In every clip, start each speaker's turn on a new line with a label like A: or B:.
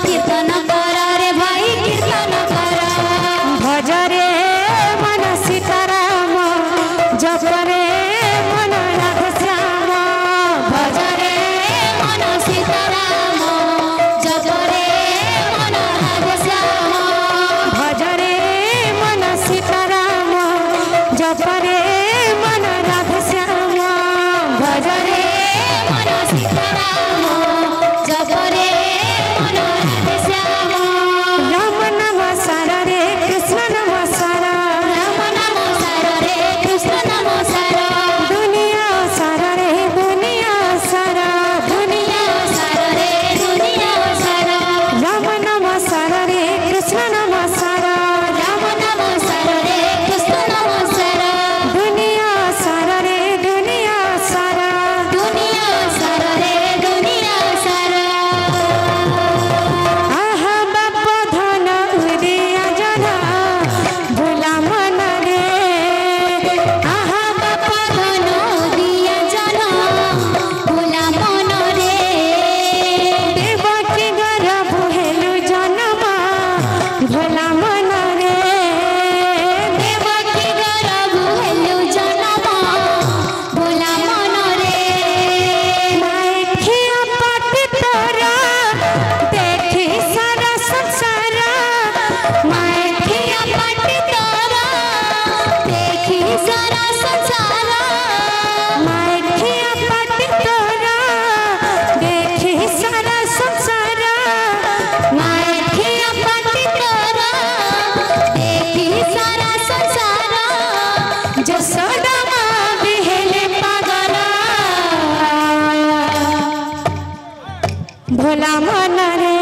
A: कीर्तन कर रे भाई कीर्तन कर
B: भजरे मन सीताराम जपरे मन राधे श्याम
A: भजरे मन सीताराम जपरे मन राधे श्याम
B: भजरे मन सीताराम जपरे मन राधे श्याम
A: भजरे मन सीताराम जपरे मन राधे श्याम
B: राम नाम सार रे कृष्ण नाम सार
A: राम नाम सार रे कृष्ण नाम सार
B: दुनिया सार रे दुनिया सार
A: दुनिया सार रे दुनिया सार
B: राम नाम सार रे कृष्ण नाम सार
A: राम नाम सार रे कृष्ण नाम सार
B: दुनिया सार रे दुनिया सार
A: दुनिया सार रे दुनिया सार
B: आहा बाप धन उदिया जना भोला मन रे आहा
A: बाप धन दिया जन भोला मन रे
B: देवकी गर्भ हेलु जनमा भोला मन रे
A: देवकी गर्भ हेलु जन्म भोला मन रे
B: माइखिया पट तोरा देखी सारा संसार
A: माइखिया पट तोरा देखी सारा संसार
B: माइखिया पट तोरा देखी सारा संसार
A: माइखिया पट तोरा देखी सारा संसार
B: जसोदा माँ बिहेले पागल भोला मन रे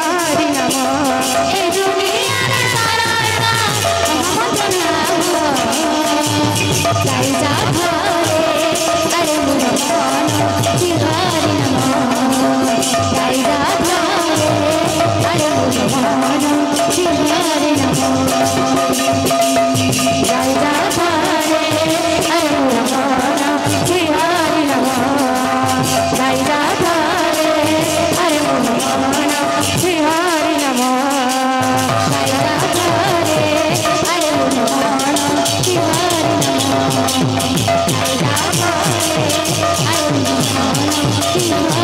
B: हरि नमः
A: ए दुनिया रे सारा मोहम्मद नाम गाई जा घरे अरे मोर मन श्री हरि नमः गाई जा घरे अरे मोर मन श्री हरि नमः गाई जा घरे अरे मोर मन श्री हरि नमः गाई जा घरे अरे मोर मन
B: श्री हरि नमः
A: गाई जा घरे अरे मोर मन श्री हरि नमः गाई जा घरे अरे मोर मन श्री हरि